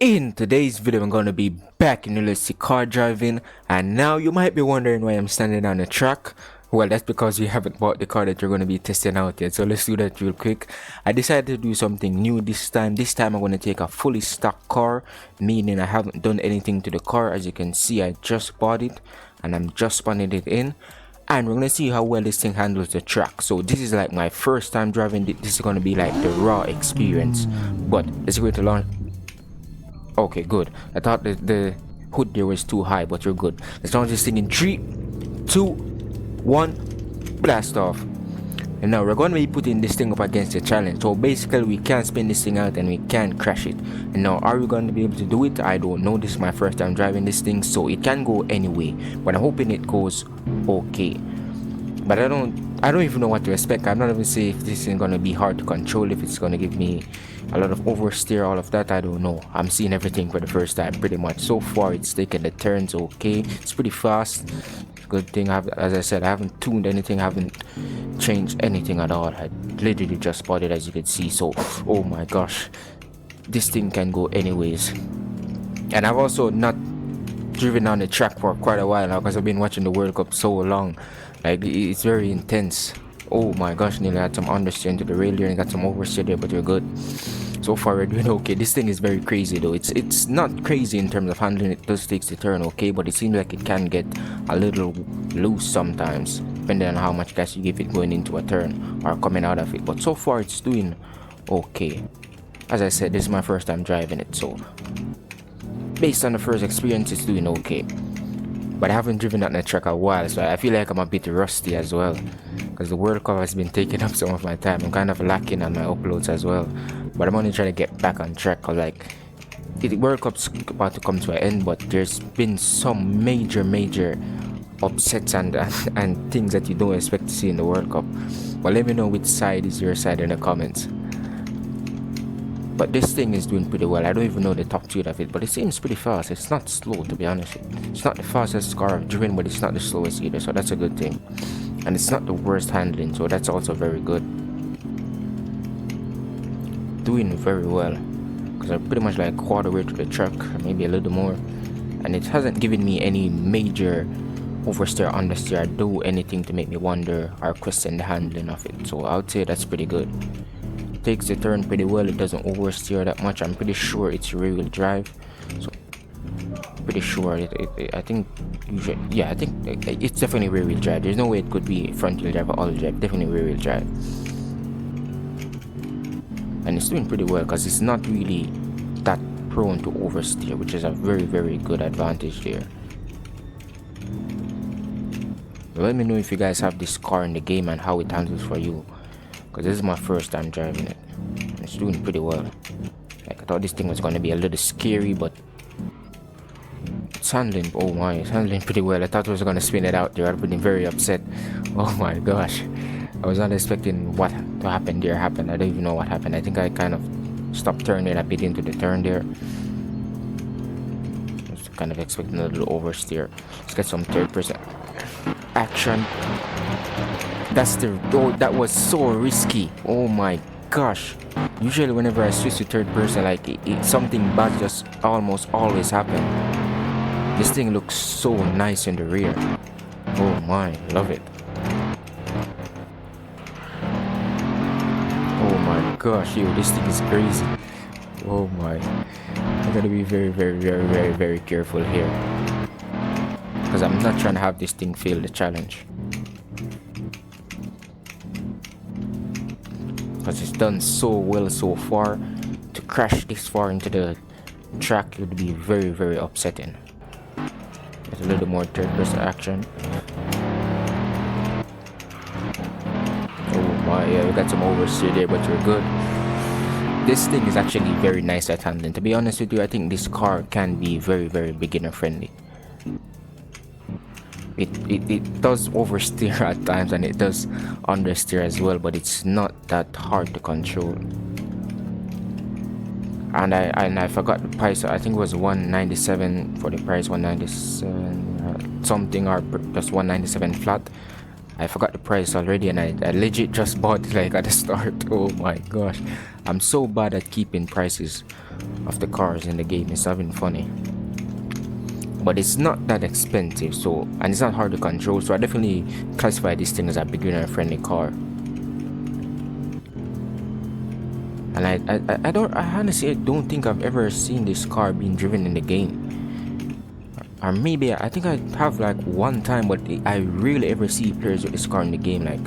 In today's video, I'm going to be back in realistic car driving, and now you might be wondering why I'm standing on the track. Well, that's because you haven't bought the car that you're going to be testing out yet, so let's do that real quick. I decided to do something new this time. This time I'm going to take a fully stock car, meaning I haven't done anything to the car. As you can see, I just bought it and I'm just spinning it in, and we're gonna see how well this thing handles the track. So this is like my first time driving it. This is gonna be like the raw experience, but let's go to launch. Okay, good. I thought the hood there was too high, but you're good. Let's launch this thing in 3, 2, 1, blast off. And now we're going to be putting this thing up against the challenge. So basically we can spin this thing out and we can crash it. And now are we going to be able to do it? I don't know. This is my first time driving this thing, so it can go anyway. But I'm hoping it goes okay. But I don't even know what to expect. I'm not even say if this is gonna be hard to control, if it's gonna give me a lot of oversteer, all of that. I don't know. I'm seeing everything for the first time pretty much. So far it's taking the turns okay. It's pretty fast. Good thing as I said, I haven't tuned anything, I haven't changed anything at all. I literally just bought it, as you can see. So oh my gosh, this thing can go anyways. And I've also not driven on the track for quite a while now because I've been watching the World Cup so long. Like, it's very intense. Oh my gosh, nearly had some understeer into the rail there and got some oversteer there, but you're good. So far we're doing okay. This thing is very crazy though. It's not crazy in terms of handling. It does take the turn okay, but it seems like it can get a little loose sometimes, depending on how much gas you give it going into a turn or coming out of it. But so far it's doing okay. As I said, this is my first time driving it, so based on the first experience, it's doing okay. But I haven't driven that in the track a while, so I feel like I'm a bit rusty as well, because the World Cup has been taking up some of my time. I'm kind of lacking on my uploads as well, but I'm only trying to get back on track. Cause like the World Cup's about to come to an end, but there's been some major upsets and things that you don't expect to see in the World Cup. But let me know which side is your side in the comments. But this thing is doing pretty well. I don't even know the top speed of it, but it seems pretty fast. It's not slow, to be honest. It's not the fastest car I've driven, but it's not the slowest either, so that's a good thing. And it's not the worst handling, so that's also very good. Doing very well, because I'm pretty much like quarter way through the track, maybe a little more. And it hasn't given me any major oversteer, understeer, or do anything to make me wonder or question the handling of it. So I would say that's pretty good. Takes the turn pretty well. It doesn't oversteer that much. I'm pretty sure it's rear-wheel drive, so pretty sure I think usually, yeah, I think it's definitely rear-wheel drive. There's no way it could be front-wheel drive or all-wheel drive. Definitely rear-wheel drive, and it's doing pretty well because it's not really that prone to oversteer, which is a very good advantage there. Let me know if you guys have this car in the game and how it handles for you, because this is my first time driving it. It's doing pretty well. Like, I thought this thing was going to be a little scary, but it's handling, oh my, it's handling pretty well. I thought I was going to spin it out there. I'd been very upset. Oh my gosh, I was not expecting what to happen there happened. I don't even know what happened. I think I kind of stopped turning a bit into the turn there. I was kind of expecting a little oversteer. Let's get some third person action. That's the, oh, that was so risky. Oh my gosh. Usually whenever I switch to third person, like something bad just almost always happen. This thing looks so nice in the rear. Oh my, love it. Oh my gosh, yo, this thing is crazy. Oh my, I gotta be very careful here, because I'm not trying to have this thing fail the challenge. Because it's done so well so far. To crash this far into the track would be very upsetting. There's a little more third person action. Oh my, yeah, we got some oversteer there, but you're good. This thing is actually very nice at handling. To be honest with you, I think this car can be very beginner friendly. It does oversteer at times and it does understeer as well, but it's not that hard to control. And I forgot the price. I think it was 197 for the price, 197 something, or just 197 flat. I forgot the price already, and I legit just bought it like at the start. Oh my gosh, I'm so bad at keeping prices of the cars in the game. It's having funny. But it's not that expensive, so, and it's not hard to control, so I definitely classify this thing as a beginner friendly car. And I honestly don't think I've ever seen this car being driven in the game. Or maybe I think I have like one time, but I rarely ever see players with this car in the game. Like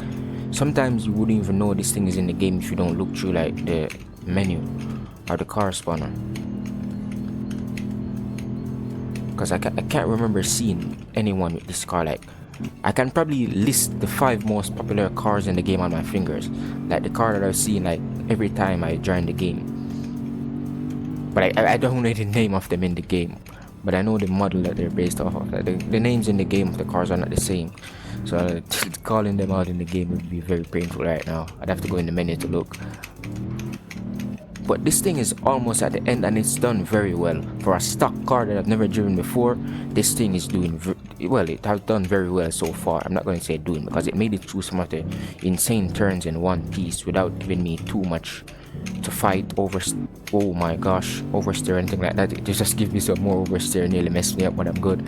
sometimes you wouldn't even know this thing is in the game if you don't look through like the menu or the car spawner. Because I can't remember seeing anyone with this car. Like I can probably list the 5 most popular cars in the game on my fingers, like the car that I've seen like every time I join the game. But I don't know the name of them in the game, but I know the model that they're based off of. Like the names in the game of the cars are not the same, so calling them out in the game would be very painful right now. I'd have to go in the menu to look. But this thing is almost at the end, and it's done very well. For a stock car that I've never driven before, this thing is doing well. It has done very well so far. I'm not going to say doing, because it made it through some of the insane turns in one piece without giving me too much to fight over. Oh my gosh, oversteer or anything like that. It just gives me some more oversteer, nearly messed me up, but I'm good.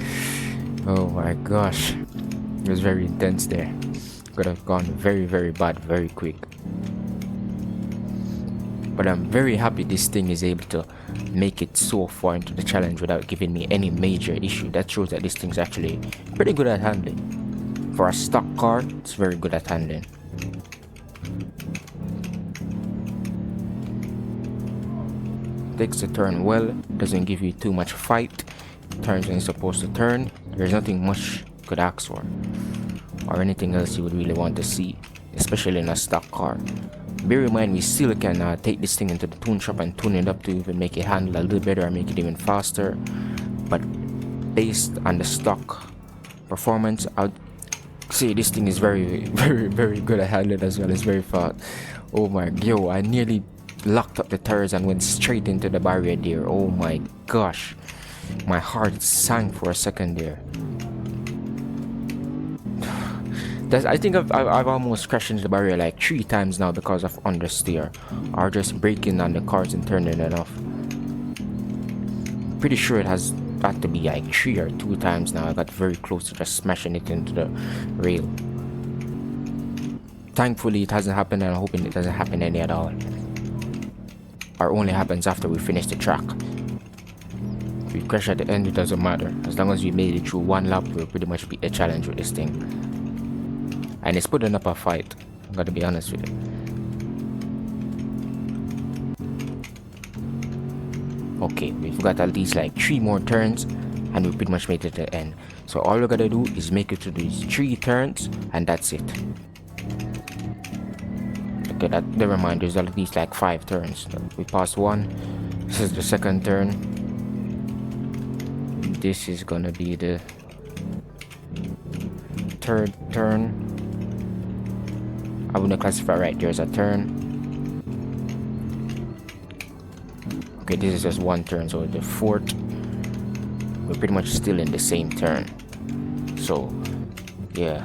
Oh my gosh, it was very intense there. Could have gone very, very bad very quick. But I'm very happy this thing is able to make it so far into the challenge without giving me any major issue. That shows that this thing's actually pretty good at handling. For a stock car, it's very good at handling. Takes the turn well, doesn't give you too much fight, turns when it's supposed to turn. There's nothing much you could ask for, or anything else you would really want to see, especially in a stock car. Bear in mind, we still can take this thing into the tune shop and tune it up to even make it handle a little better or make it even faster. But based on the stock performance, I'd say this thing is very, very, very good at handling as well. It's very fast. Oh my, yo, I nearly locked up the tires and went straight into the barrier there. Oh my gosh, my heart sank for a second there. I think I've almost crashed into the barrier like 3 times now because of understeer or just braking on the cars and turning it off. Pretty sure it has got to be like 3 or 2 times now. I got very close to just smashing it into the rail. Thankfully it hasn't happened, and I'm hoping it doesn't happen any at all, or only happens after we finish the track. If we crash at the end, it doesn't matter. As long as we made it through 1 lap, we'll pretty much beat the challenge with this thing. And it's putting up a fight, I gotta be honest with you. Okay, we've got at least like 3 more turns and we pretty much made it to the end. So all we gotta do is make it to these 3 turns and that's it. Okay, never mind, there's at least like 5 turns. We passed 1. This is the 2nd turn. This is gonna be the 3rd turn. I wouldn't classify right there as a turn. Okay, this is just 1 turn, so the 4th, we're pretty much still in the same turn. So, yeah.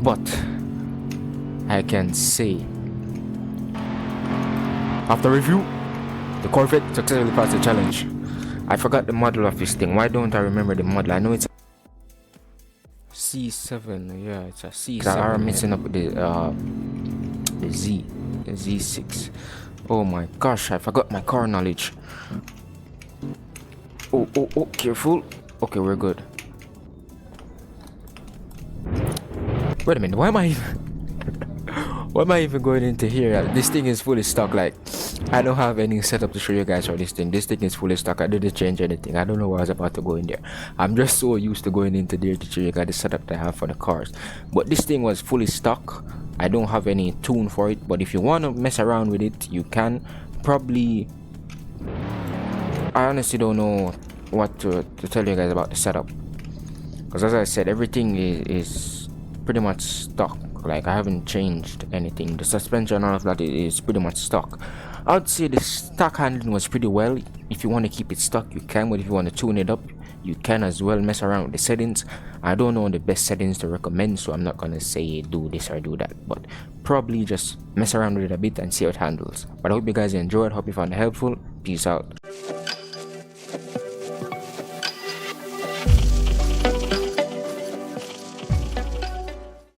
But I can say, after review, the Corvette successfully passed the challenge. I forgot the model of this thing. Why don't I remember the model? I know it's C7, yeah, it's a C7. I'm mixing up the Z6. Oh my gosh, I forgot my car knowledge. Oh, careful. Okay, we're good. Wait a minute, why am I even going into here? This thing is fully stock. Like, I don't have any setup to show you guys for this thing. This thing is fully stock. I didn't change anything. I don't know why I was about to go in there. I'm just so used to going into there to show you guys the setup that I have for the cars. But this thing was fully stock. I don't have any tune for it, but if you want to mess around with it, you can. Probably, I honestly don't know what to tell you guys about the setup, because as I said, everything is pretty much stock. Like, I haven't changed anything. The suspension and all of that is pretty much stock. I'd say the stock handling was pretty well. If you want to keep it stock, you can, but if you want to tune it up, you can as well mess around with the settings. I don't know the best settings to recommend, so I'm not gonna say do this or do that, but probably just mess around with it a bit and see how it handles. But I hope you guys enjoyed, hope you found it helpful. Peace out.